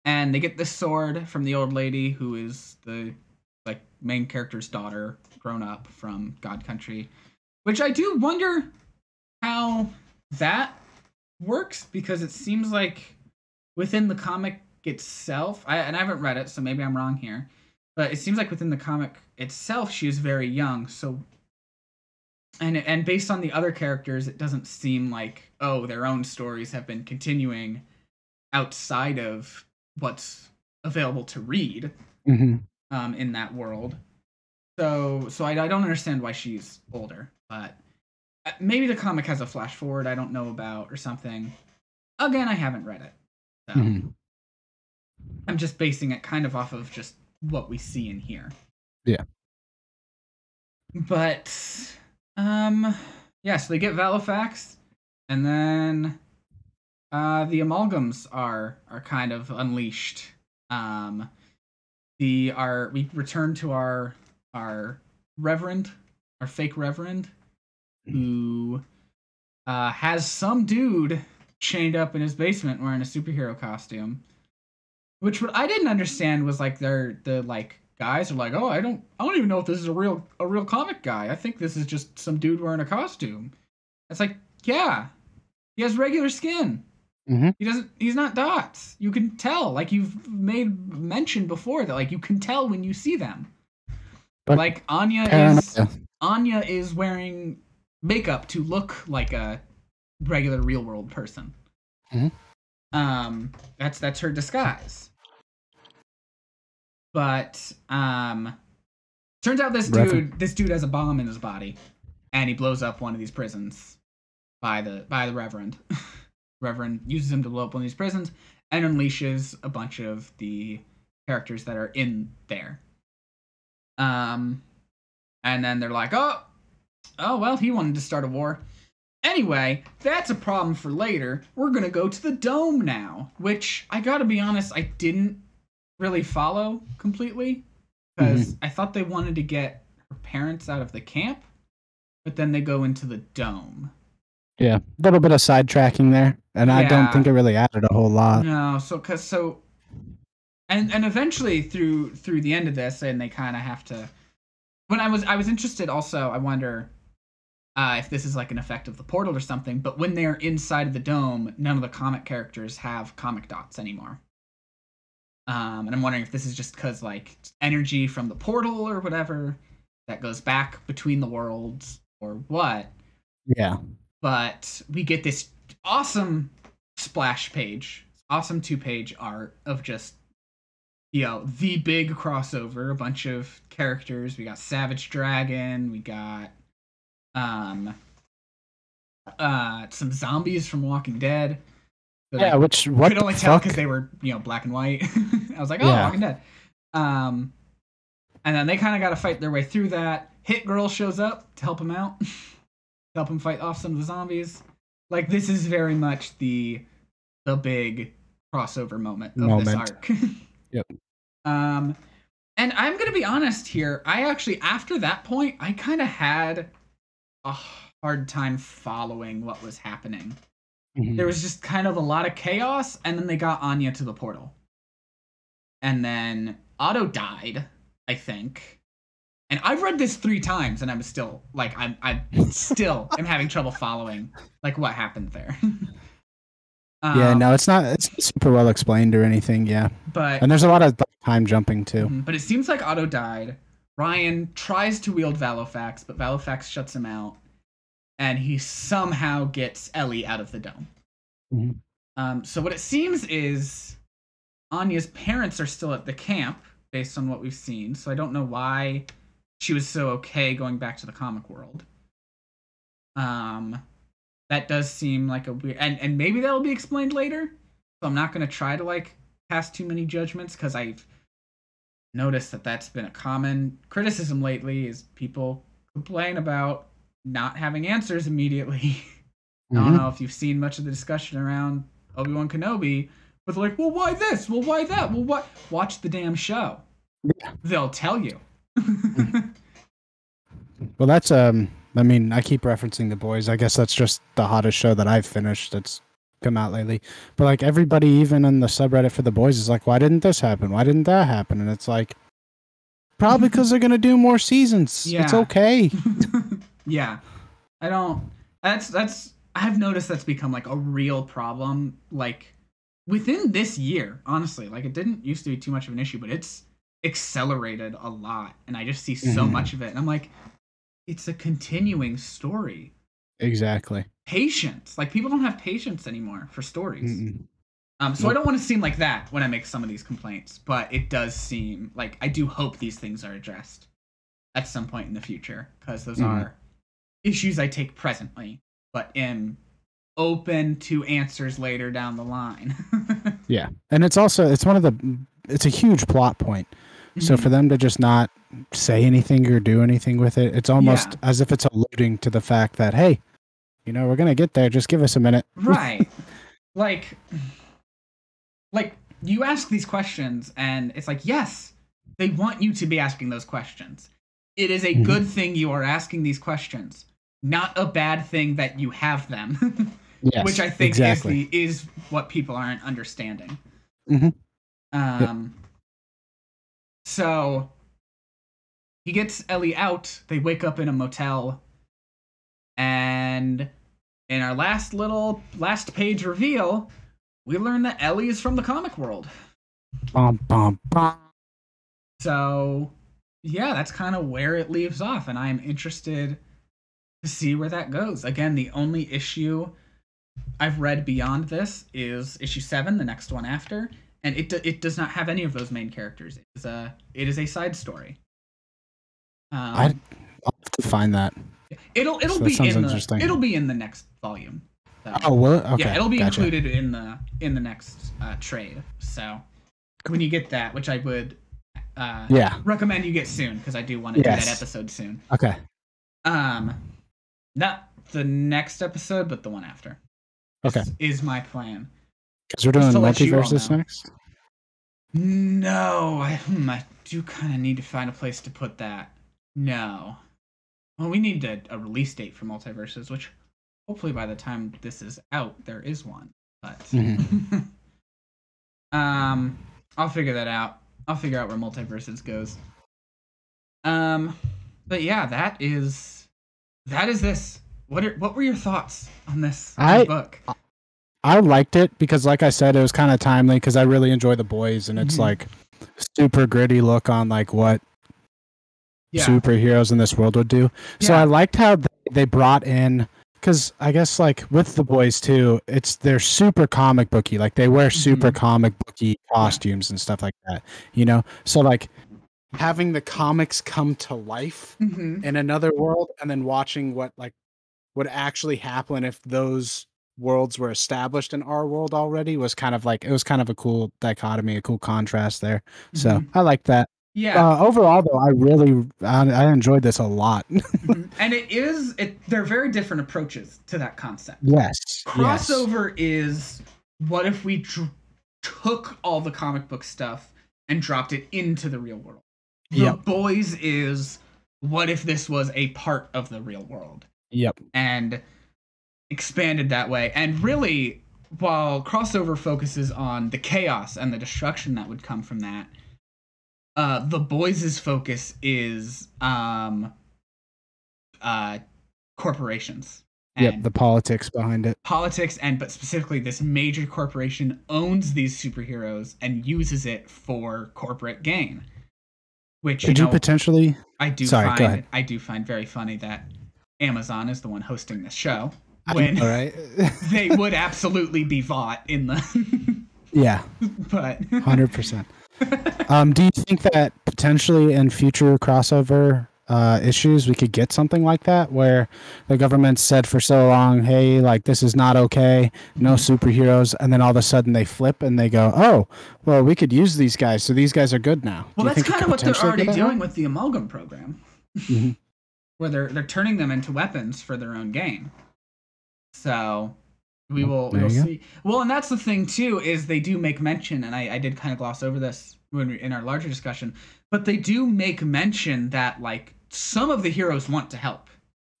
and they get this sword from the old lady who is the main character's daughter, grown up from God Country, which I do wonder how that works, because it seems like within the comic itself, I haven't read it, so maybe I'm wrong here, but it seems like within the comic itself she is very young, so and based on the other characters, it doesn't seem like, oh, their own stories have been continuing outside of what's available to read in that world. So I don't understand why she's older, but maybe the comic has a flash forward I don't know about or something. Again, I haven't read it, so I'm just basing it kind of off of just what we see in here. Yeah. But yeah, so they get Valofax, and then the amalgams are kind of unleashed. We return to our reverend, our fake reverend, who has some dude chained up in his basement wearing a superhero costume. Which what I didn't understand was like the guys are like, oh, I don't even know if this is a real comic guy. I think this is just some dude wearing a costume. It's like, yeah, he has regular skin. He's not dots. You can tell, like you've made mention before, that like you can tell when you see them. But like Anya is wearing makeup to look like a regular real world person. That's her disguise. But turns out this dude has a bomb in his body, and he blows up one of these prisons by the Reverend. Reverend uses him to blow up one of these prisons and unleashes a bunch of the characters that are in there. And then they're like, oh well, he wanted to start a war. Anyway, that's a problem for later. We're gonna go to the Dome now, which I gotta be honest, I didn't really follow completely, because I thought they wanted to get her parents out of the camp, but then they go into the Dome. Yeah, a little bit of sidetracking there, and I don't think it really added a whole lot. No, and eventually through the end of this, and they kind of have to. When I was interested also, I wonder if this is like an effect of the portal or something. But when they're inside of the Dome, none of the comic characters have comic dots anymore. And I'm wondering if this is just because like energy from the portal or whatever that goes back between the worlds or what. Yeah. But we get this awesome splash page, awesome 2-page art of just the big crossover, a bunch of characters. We got Savage Dragon, we got some zombies from Walking Dead. Yeah, which what could only tell because they were black and white. I was like, oh, yeah. Walking Dead. And then they kind of got to fight their way through that. Hit Girl shows up to help them out, to help them fight off some of the zombies. Like, this is very much the big crossover moment of this arc. Yep. And I'm gonna be honest here. I actually, after that point, I kind of had a hard time following what was happening. Mm-hmm. There was just kind of a lot of chaos, and then they got Anya to the portal, and then Otto died, I think. And I've read this 3 times, and I'm still like, I still am having trouble following like what happened there. Yeah, no, it's not super well explained or anything. Yeah, and there's a lot of time jumping too. But it seems like Otto died. Ryan tries to wield Valofax, but Valofax shuts him out, and he somehow gets Ellie out of the dome. Mm-hmm. So what it seems is Anya's parents are still at the camp, based on what we've seen. So I don't know why she was so okay going back to the comic world. That does seem like a weird... And maybe that'll be explained later. So I'm not going to try to, like, pass too many judgments, because I've noticed that that's been a common criticism lately, is people complain about not having answers immediately. Mm-hmm. I don't know if you've seen much of the discussion around Obi-Wan Kenobi, with like, well, why this? Well, why that? Well, what? Watch the damn show. Yeah. They'll tell you. Well, that's... I mean, I keep referencing The Boys. I guess that's just the hottest show that I've finished that's come out lately. But, like, everybody, even in the subreddit for The Boys, is like, why didn't this happen? Why didn't that happen? And it's like, probably because they're going to do more seasons. Yeah. It's okay. Yeah. I've noticed that's become, like, a real problem, like, within this year, honestly. Like, it didn't used to be too much of an issue, but it's accelerated a lot. And I just see so much of it. And I'm like... It's a continuing story. Exactly. Patience. Like, people don't have patience anymore for stories. So I don't want to seem like that when I make some of these complaints, but it does seem like I do hope these things are addressed at some point in the future, because those are issues I take presently, but am open to answers later down the line. Yeah. And it's a huge plot point. So for them to just not say anything or do anything with it, it's almost as if it's alluding to the fact that, hey, we're going to get there. Just give us a minute. Right. Like you ask these questions and it's like, yes, they want you to be asking those questions. It is a good thing you are asking these questions, not a bad thing that you have them. Yes, which I think is what people aren't understanding. So he gets Ellie out. They wake up in a motel. And in our last page reveal, we learn that Ellie is from the comic world. So, yeah, that's kind of where it leaves off. And I'm interested to see where that goes. Again, the only issue I've read beyond this is issue 7, the next one after. And it does not have any of those main characters. It is a side story. I'll have to find that. It'll be in the next volume. So, oh, well, okay. Yeah, it'll be included in the next trade. So when you get that, which I would recommend you get soon, because I do want to do that episode soon. Okay. Not the next episode, but the one after. Okay. This is my plan. Because we're doing Multiverses next? No. I do kind of need to find a place to put that. No. Well, we need a release date for Multiverses, which hopefully by the time this is out, there is one. But I'll figure that out. I'll figure out where Multiverses goes. But yeah, that is this. What were your thoughts on this book? I liked it because, like I said, it was kind of timely because I really enjoy The Boys, and it's like super gritty look on like what superheroes in this world would do. Yeah. So I liked how they brought in because I guess like with the boys too, they're super comic booky. Like they wear super comic booky costumes and stuff like that. You know, so like having the comics come to life in another world, and then watching what like would actually happen if those worlds were established in our world already was kind of like, it was kind of a cool dichotomy, a cool contrast there. So I like that. Yeah. Overall, though, I enjoyed this a lot. And they're very different approaches to that concept. Yes. Crossover is, what if we took all the comic book stuff and dropped it into the real world? The Boys is, what if this was a part of the real world? Yep. And expanded that way. And really, while crossover focuses on the chaos and the destruction that would come from that, the Boys' focus is corporations. And the politics behind it. Politics, but specifically this major corporation owns these superheroes and uses it for corporate gain. Which Could you potentially? I do find very funny that Amazon is the one hosting this show. When they would absolutely be bought in the but 100%. Do you think that potentially in future crossover issues we could get something like that, where the government said for so long, hey, like this is not okay, no superheroes, and then all of a sudden they flip and they go, oh, well, we could use these guys, so these guys are good now? Well, that's kind of what they're already doing with the Amalgam program, where they're turning them into weapons for their own gain. So we'll see. Well, and that's the thing too, is they do make mention, and I did kind of gloss over this in our larger discussion, but they do make mention that like some of the heroes want to help,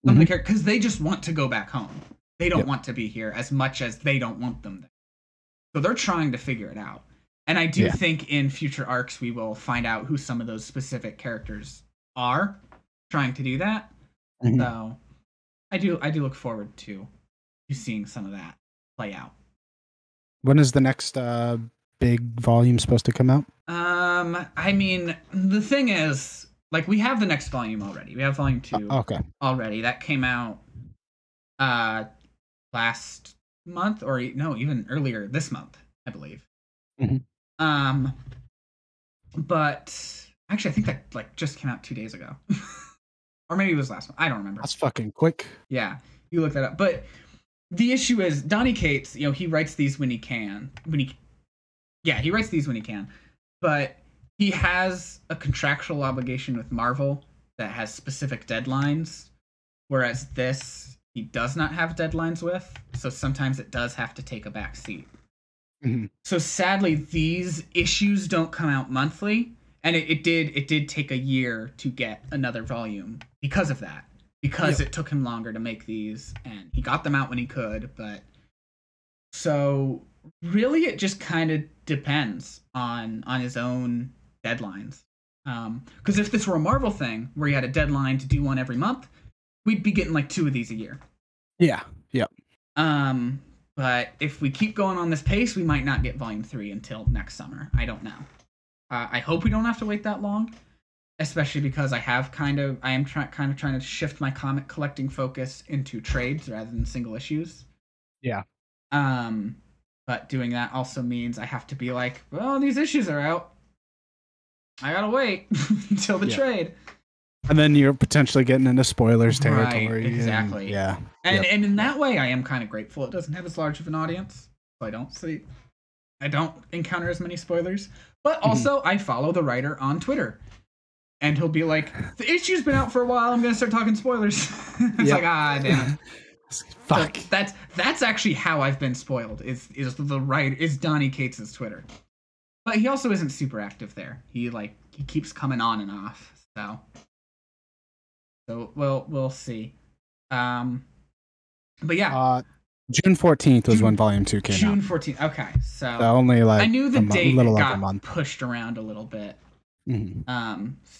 because they just want to go back home. They don't want to be here as much as they don't want them there. So they're trying to figure it out. And I do think in future arcs we will find out who some of those specific characters are trying to do that. So I do look forward to seeing some of that play out. When is the next big volume supposed to come out? I mean, the thing is, like, we have the next volume already. We have volume 2 already. That came out last month, or no, even earlier this month, I believe. But actually I think that like just came out 2 days ago. Or maybe it was last month. I don't remember. That's fucking quick. Yeah, you look that up. But the issue is Donny Cates, he writes these when he can. He writes these when he can. But he has a contractual obligation with Marvel that has specific deadlines, whereas this he does not have deadlines with. So sometimes it does have to take a back seat. So sadly, these issues don't come out monthly, and it did take a year to get another volume because of that. Because it took him longer to make these, and he got them out when he could, but so really it just kind of depends on his own deadlines. Because if this were a Marvel thing where he had a deadline to do one every month, we'd be getting like 2 of these a year. But if we keep going on this pace, we might not get volume 3 until next summer. I don't know. I hope we don't have to wait that long. Especially because I am trying to shift my comic collecting focus into trades rather than single issues. But doing that also means I have to be like, well, these issues are out. I gotta wait until the trade. And then you're potentially getting into spoilers territory. Right, exactly. And in that way, I am kind of grateful it doesn't have as large of an audience. So I don't encounter as many spoilers. But also, I follow the writer on Twitter. And he'll be like, the issue's been out for a while, I'm going to start talking spoilers. It's like, damn. Fuck. So that's actually how I've been spoiled, is Donny Cates' Twitter. But he also isn't super active there. He keeps coming on and off. So we'll see. But yeah. June 14th was when Volume 2 came out. June 14th, okay. So only like I knew the date got pushed around a little bit.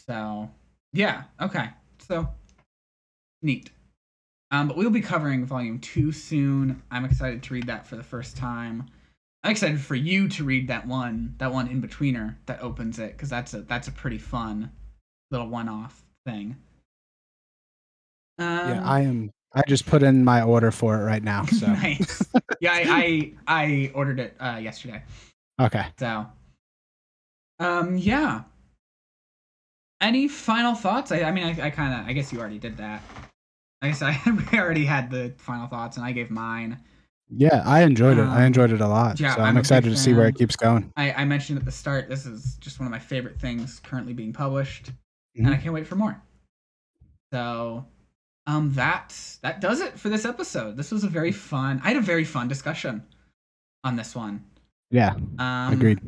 So yeah, okay. So neat. But we'll be covering Volume 2 soon. I'm excited to read that for the first time. I'm excited for you to read that one in-betweener that opens it, because that's a pretty fun little one-off thing. I am I just put in my order for it right now. So Nice. Yeah, I ordered it yesterday. Okay. So, yeah. Any final thoughts? I mean, I guess you already did that. I guess we already had the final thoughts, and I gave mine. Yeah, I enjoyed it. I enjoyed it a lot. Yeah, so I'm excited to see where it keeps going. I mentioned at the start, this is just one of my favorite things currently being published, and I can't wait for more. So, that does it for this episode. This was I had a very fun discussion on this one. Yeah, agreed.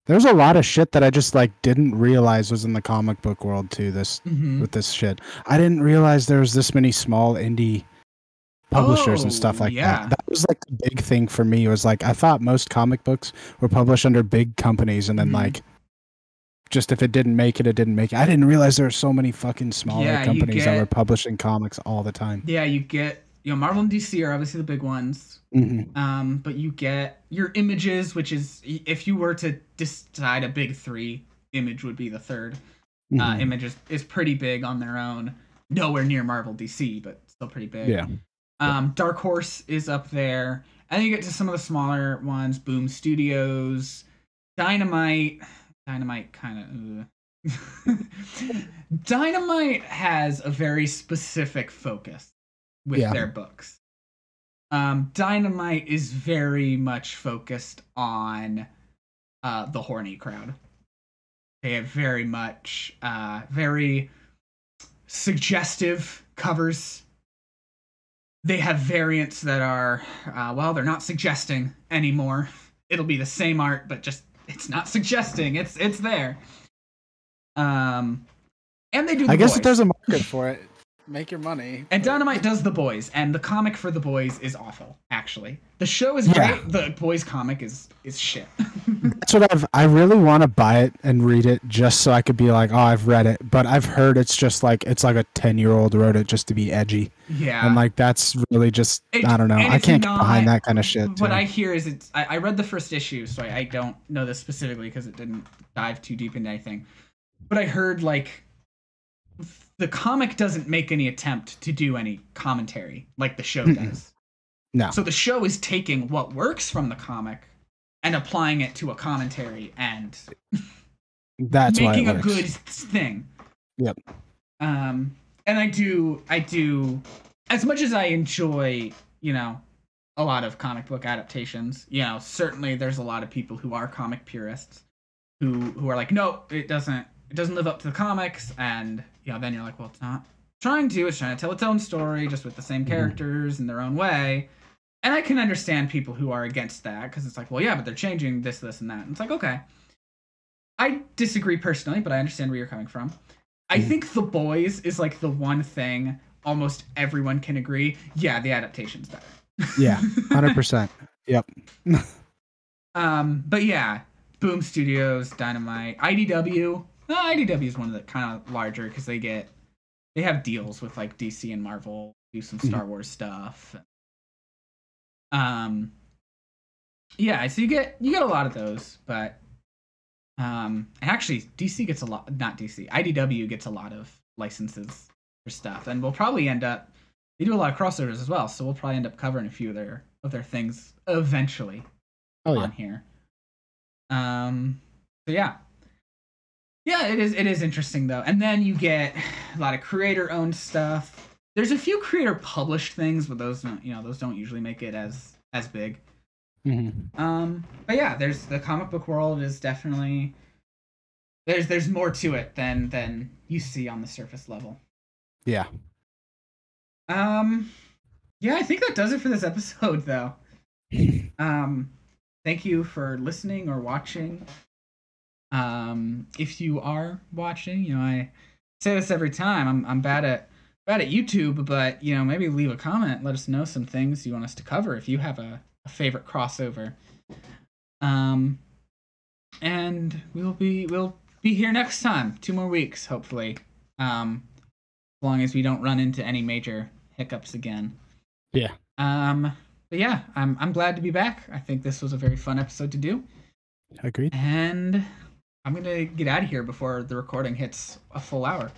There's a lot of shit that I just like didn't realize was in the comic book world too. With this shit, I didn't realize there was this many small indie publishers and stuff like that. That was like the big thing for me. Was like I thought most comic books were published under big companies, and then like just if it didn't make it, it didn't make it. I didn't realize there were so many fucking smaller companies that were publishing comics all the time. Yeah, you get Marvel and DC are obviously the big ones. But you get your Images, which is if you were to decide a big three, Image would be the third. Image is pretty big on their own. Nowhere near Marvel DC, but still pretty big. Yeah. Dark Horse is up there. And then you get to some of the smaller ones, Boom Studios, Dynamite kind of Dynamite has a very specific focus with their books. Dynamite is very much focused on the horny crowd. They have very much very suggestive covers. They have variants that are they're not suggesting anymore. It'll be the same art, but just it's not suggesting. It's there. And they do. I guess if there's a market for it, make your money. And Dynamite does The Boys, and the comic for The Boys is awful. Actually, the show is great. The Boys comic is shit. That's what I really want to buy it and read it just so I could be like, oh, I've read it. But I've heard it's just like it's like a 10-year-old wrote it just to be edgy. Yeah, and like that's really just I don't know. I can't get behind that kind of shit. What I hear is I read the first issue, so I don't know this specifically because it didn't dive too deep into anything. But I heard like the comic doesn't make any attempt to do any commentary like the show does. No. So the show is taking what works from the comic and applying it to a commentary and that's making why it a good thing. Yep. And I do as much as I enjoy, a lot of comic book adaptations, certainly there's a lot of people who are comic purists who are like, no, it doesn't live up to the comics, and then you're like, well, it's not trying to. It's trying to tell its own story, just with the same characters in their own way. And I can understand people who are against that because it's like, well, yeah, but they're changing this, and that. And it's like, okay, I disagree personally, but I understand where you're coming from. I think The Boys is like the one thing almost everyone can agree. Yeah, the adaptation's better. Yeah, 100%. Yep. But yeah, Boom Studios, Dynamite, IDW. IDW is one of the kind of larger because they have deals with like DC and Marvel, do some Star Wars stuff. Yeah, so you get a lot of those, but actually DC gets a lot, not DC, IDW gets a lot of licenses for stuff, and we'll probably end up, they do a lot of crossovers as well, so we'll probably end up covering a few of their things eventually on here. So yeah, it is interesting though. And then you get a lot of creator owned stuff. There's a few creator published things, but those don't usually make it as big. But yeah, there's the comic book world is definitely there's more to it than you see on the surface level. Yeah. Yeah, I think that does it for this episode though. Thank you for listening or watching. If you are watching, I say this every time. I'm bad at YouTube, but maybe leave a comment. Let us know some things you want us to cover if you have a favorite crossover. And we'll be here next time. 2 more weeks, hopefully. As long as we don't run into any major hiccups again. Yeah. But yeah, I'm glad to be back. I think this was a very fun episode to do. Agreed. And I'm gonna get out of here before the recording hits a full hour.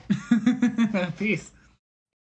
Peace.